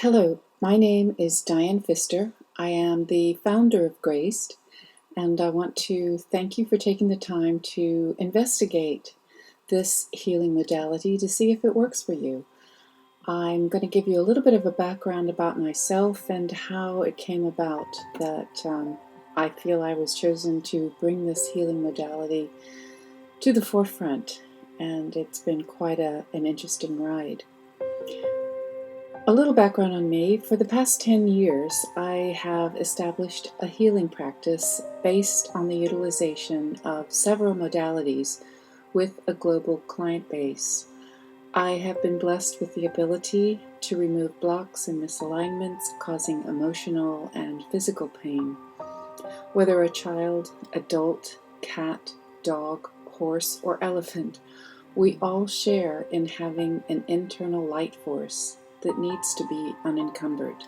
Hello, my name is Diane Pfister. I am the founder of Graced, and I want to thank you for taking the time to investigate this healing modality to see if it works for you. I'm going to give you a little bit of a background about myself and how it came about that I feel I was chosen to bring this healing modality to the forefront, and it's been quite an interesting ride. A little background on me. For the past 10 years, I have established a healing practice based on the utilization of several modalities with a global client base. I have been blessed with the ability to remove blocks and misalignments causing emotional and physical pain. Whether a child, adult, cat, dog, horse, or elephant, we all share in having an internal light force that needs to be unencumbered.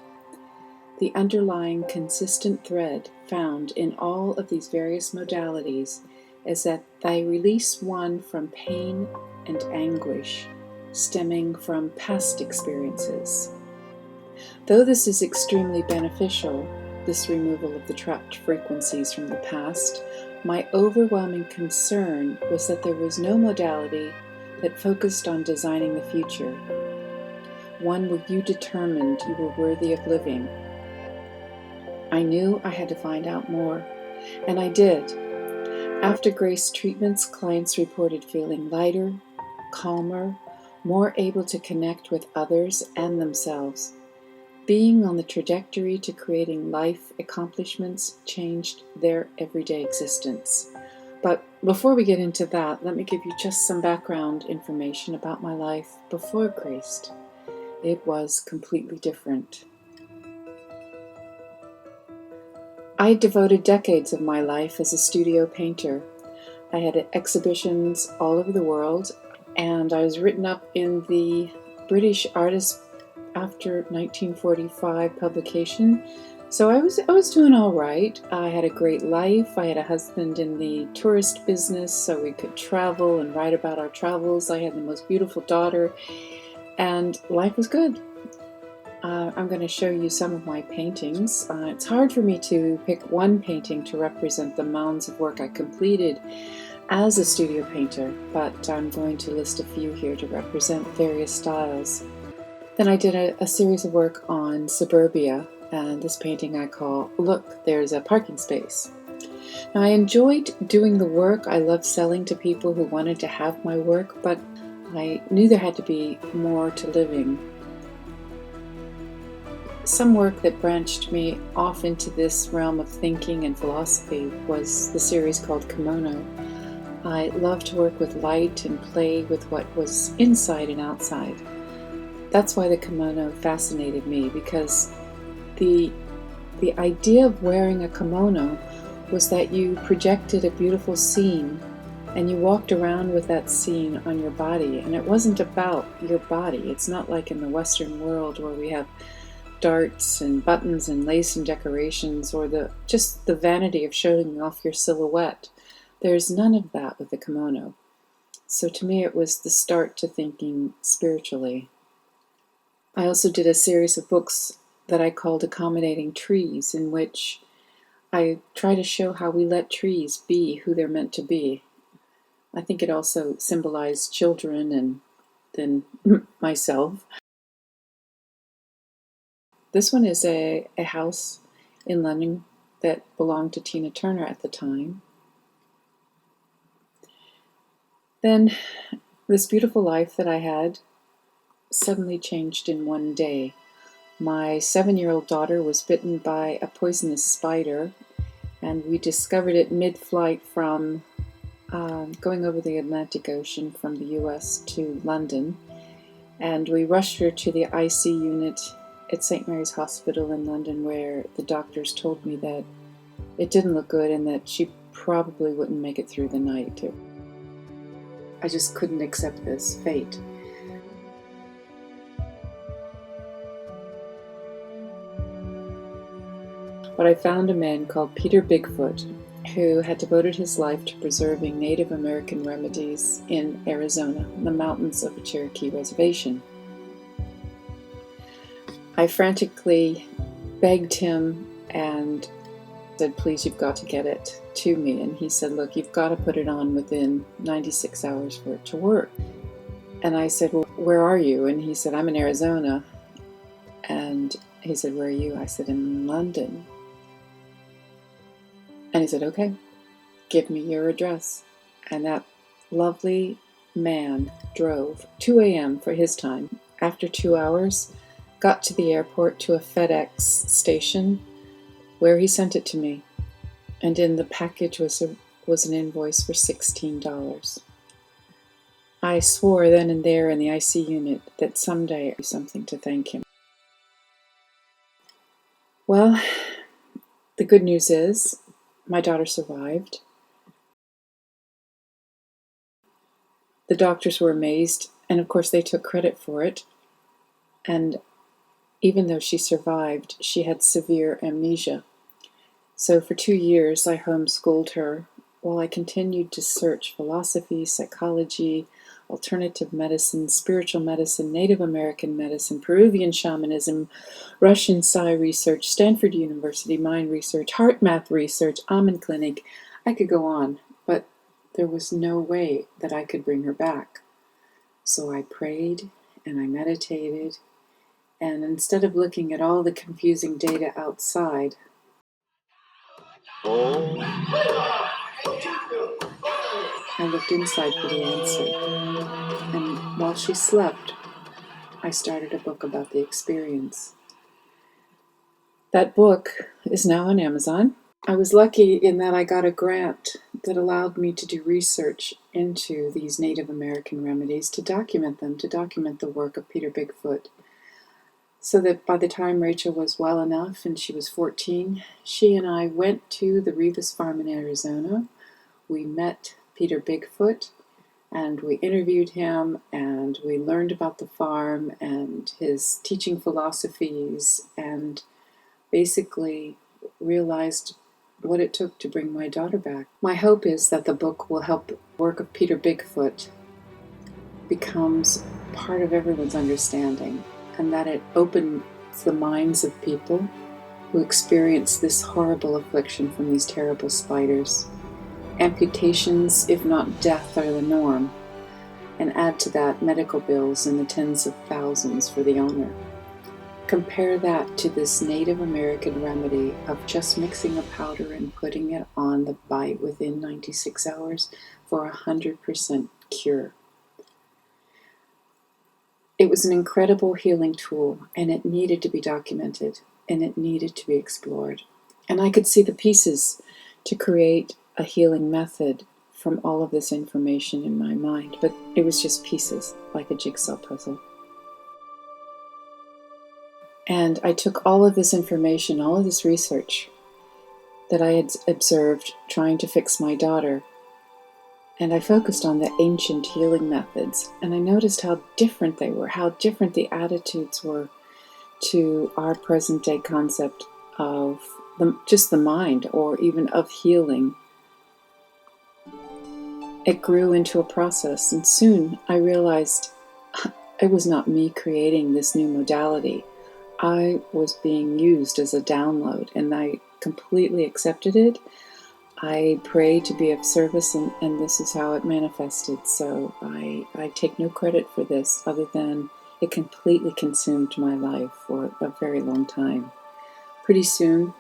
The underlying consistent thread found in all of these various modalities is that they release one from pain and anguish stemming from past experiences. Though this is extremely beneficial, this removal of the trapped frequencies from the past, my overwhelming concern was that there was no modality that focused on designing the future, one where you determined you were worthy of living. I knew I had to find out more, and I did. After Grace treatments, clients reported feeling lighter, calmer, more able to connect with others and themselves. Being on the trajectory to creating life accomplishments changed their everyday existence. But before we get into that, let me give you just some background information about my life before Graced. It was completely different. I devoted decades of my life as a studio painter. I had exhibitions all over the world, and I was written up in the British Artist after 1945 publication. So I was doing all right. I had a great life. I had a husband in the tourist business, so we could travel and write about our travels. I had the most beautiful daughter, and life was good. I'm going to show you some of my paintings. It's hard for me to pick one painting to represent the mounds of work I completed as a studio painter, but I'm going to list a few here to represent various styles. Then I did a series of work on suburbia, and this painting I call Look, There's a Parking Space. Now, I enjoyed doing the work. I loved selling to people who wanted to have my work, but I knew there had to be more to living. Some work that branched me off into this realm of thinking and philosophy was the series called Kimono. I loved to work with light and play with what was inside and outside. That's why the kimono fascinated me, because the idea of wearing a kimono was that you projected a beautiful scene and you walked around with that scene on your body, and it wasn't about your body. It's not like in the Western world where we have darts and buttons and lace and decorations, or just the vanity of showing off your silhouette. There's none of that with the kimono. So to me, it was the start to thinking spiritually. I also did a series of books that I called Accommodating Trees, in which I try to show how we let trees be who they're meant to be. I think it also symbolized children and then myself. This one is a house in London that belonged to Tina Turner at the time. Then this beautiful life that I had suddenly changed in one day. My 7-year-old daughter was bitten by a poisonous spider, and we discovered it mid-flight from going over the Atlantic Ocean from the US to London, and we rushed her to the IC unit at St. Mary's Hospital in London, where the doctors told me that it didn't look good and that she probably wouldn't make it through the night. I just couldn't accept this fate. But I found a man called Peter Bigfoot, who had devoted his life to preserving Native American remedies in Arizona, the mountains of a Cherokee reservation. I frantically begged him and said, please, you've got to get it to me. And he said, look, you've got to put it on within 96 hours for it to work. And I said, well, where are you? And he said, I'm in Arizona. And he said, where are you? I said, in London. And he said, okay, give me your address. And that lovely man drove 2 a.m. for his time. After 2 hours, got to the airport to a FedEx station where he sent it to me. And in the package was an invoice for $16. I swore then and there in the IC unit that someday I'd do something to thank him. Well, the good news is my daughter survived. The doctors were amazed, and of course they took credit for it. And even though she survived, she had severe amnesia. So for 2 years I homeschooled her while I continued to search philosophy, psychology, alternative medicine, spiritual medicine, Native American medicine, Peruvian shamanism, Russian Psi research, Stanford University mind research, heart math research, almond clinic. I could go on, but there was no way that I could bring her back. So I prayed and I meditated, and instead of looking at all the confusing data outside, I looked inside for the answer. And while she slept, I started a book about the experience. That book is now on Amazon. I was lucky in that I got a grant that allowed me to do research into these Native American remedies, to document them, to document the work of Peter Bigfoot, so that by the time Rachel was well enough and she was 14, she and I went to the Rivas farm in Arizona. We met Peter Bigfoot and we interviewed him and we learned about the farm and his teaching philosophies and basically realized what it took to bring my daughter back. My hope is that the book will help the work of Peter Bigfoot becomes part of everyone's understanding, and that it opens the minds of people who experience this horrible affliction from these terrible spiders. Amputations, if not death, are the norm, and add to that medical bills in the tens of thousands for the owner. Compare that to this Native American remedy of just mixing a powder and putting it on the bite within 96 hours for 100% cure. It was an incredible healing tool, and it needed to be documented, and it needed to be explored. And I could see the pieces to create a healing method from all of this information in my mind, but it was just pieces, like a jigsaw puzzle. And I took all of this information, all of this research that I had observed trying to fix my daughter, and I focused on the ancient healing methods, and I noticed how different they were, how different the attitudes were to our present-day concept of just the mind, or even of healing. It grew into a process, and soon I realized it was not me creating this new modality. I was being used as a download, and I completely accepted it. I prayed to be of service, and this is how it manifested. So I take no credit for this other than it completely consumed my life for a very long time. Pretty soon,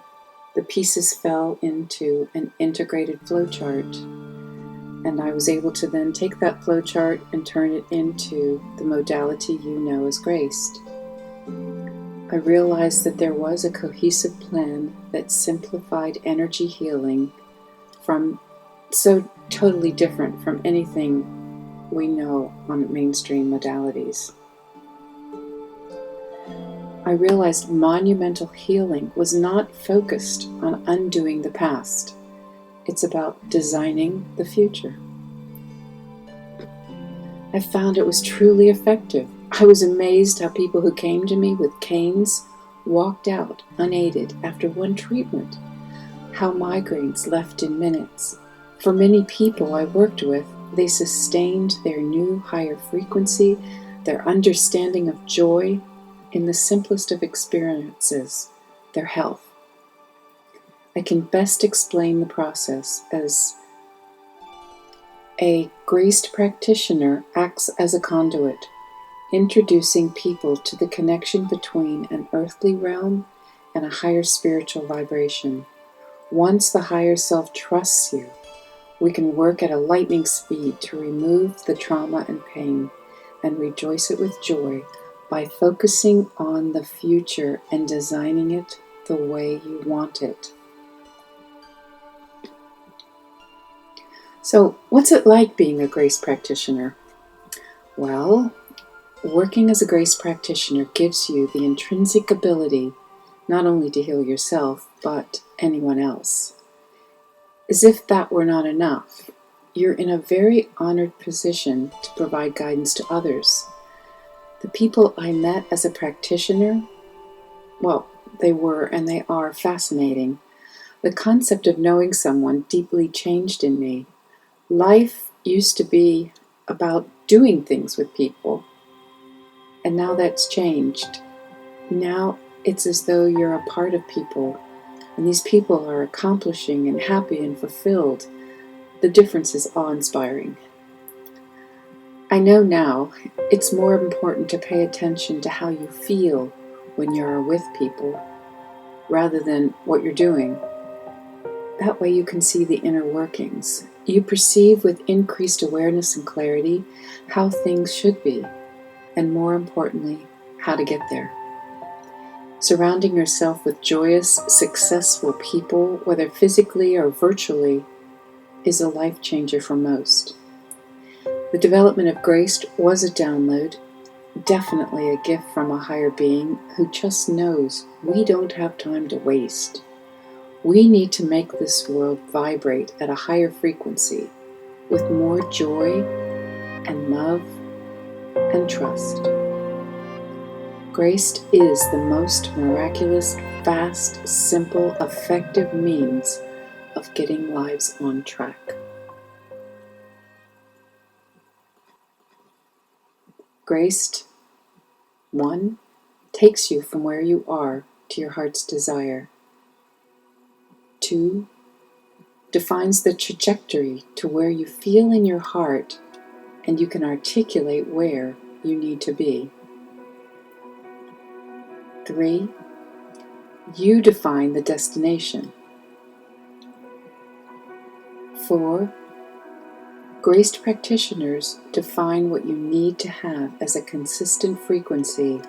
the pieces fell into an integrated flowchart, and I was able to then take that flowchart and turn it into the modality you know as Graced. I realized that there was a cohesive plan that simplified energy healing from so totally different from anything we know on mainstream modalities. I realized monumental healing was not focused on undoing the past. It's about designing the future. I found it was truly effective. I was amazed how people who came to me with canes walked out unaided after one treatment. How migraines left in minutes. For many people I worked with, they sustained their new higher frequency, their understanding of joy, in the simplest of experiences, their health. I can best explain the process as a graced practitioner acts as a conduit, introducing people to the connection between an earthly realm and a higher spiritual vibration. Once the higher self trusts you, we can work at a lightning speed to remove the trauma and pain and rejoice it with joy by focusing on the future and designing it the way you want it. So, what's it like being a grace practitioner? Well, working as a grace practitioner gives you the intrinsic ability not only to heal yourself, but anyone else. As if that were not enough, you're in a very honored position to provide guidance to others. The people I met as a practitioner, well, they were and they are fascinating. The concept of knowing someone deeply changed in me. Life used to be about doing things with people, and now that's changed. Now it's as though you're a part of people, and these people are accomplishing and happy and fulfilled. The difference is awe-inspiring. I know now it's more important to pay attention to how you feel when you're with people rather than what you're doing. That way you can see the inner workings. You perceive with increased awareness and clarity how things should be, and more importantly, how to get there. Surrounding yourself with joyous, successful people, whether physically or virtually, is a life changer for most. The development of Graced was a download, definitely a gift from a higher being who just knows we don't have time to waste. We need to make this world vibrate at a higher frequency with more joy and love and trust. Graced is the most miraculous, fast, simple, effective means of getting lives on track. Graced, 1, takes you from where you are to your heart's desire. 2, defines the trajectory to where you feel in your heart and you can articulate where you need to be. 3, you define the destination. 4, graced practitioners define what you need to have as a consistent frequency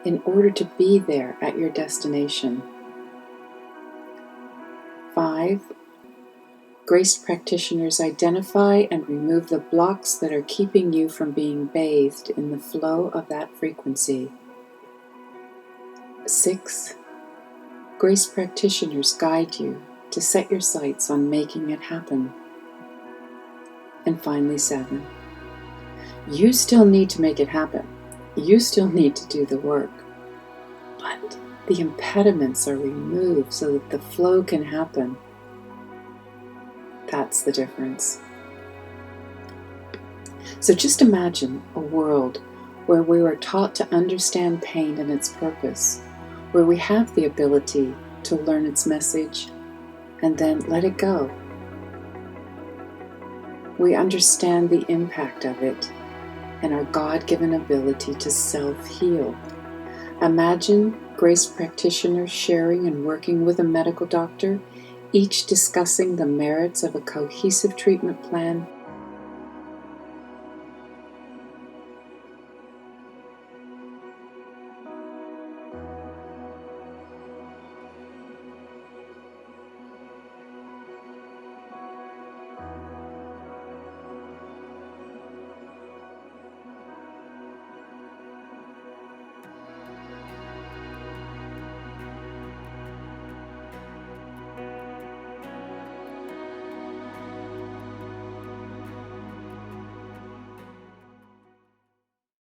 in order to be there at your destination. 5, graced practitioners identify and remove the blocks that are keeping you from being bathed in the flow of that frequency. 6, graced practitioners guide you to set your sights on making it happen. And finally, 7, you still need to make it happen. You still need to do the work. But the impediments are removed so that the flow can happen. That's the difference. So just imagine a world where we were taught to understand pain and its purpose, where we have the ability to learn its message and then let it go. We understand the impact of it and our God-given ability to self-heal. Imagine graced practitioners sharing and working with a medical doctor, each discussing the merits of a cohesive treatment plan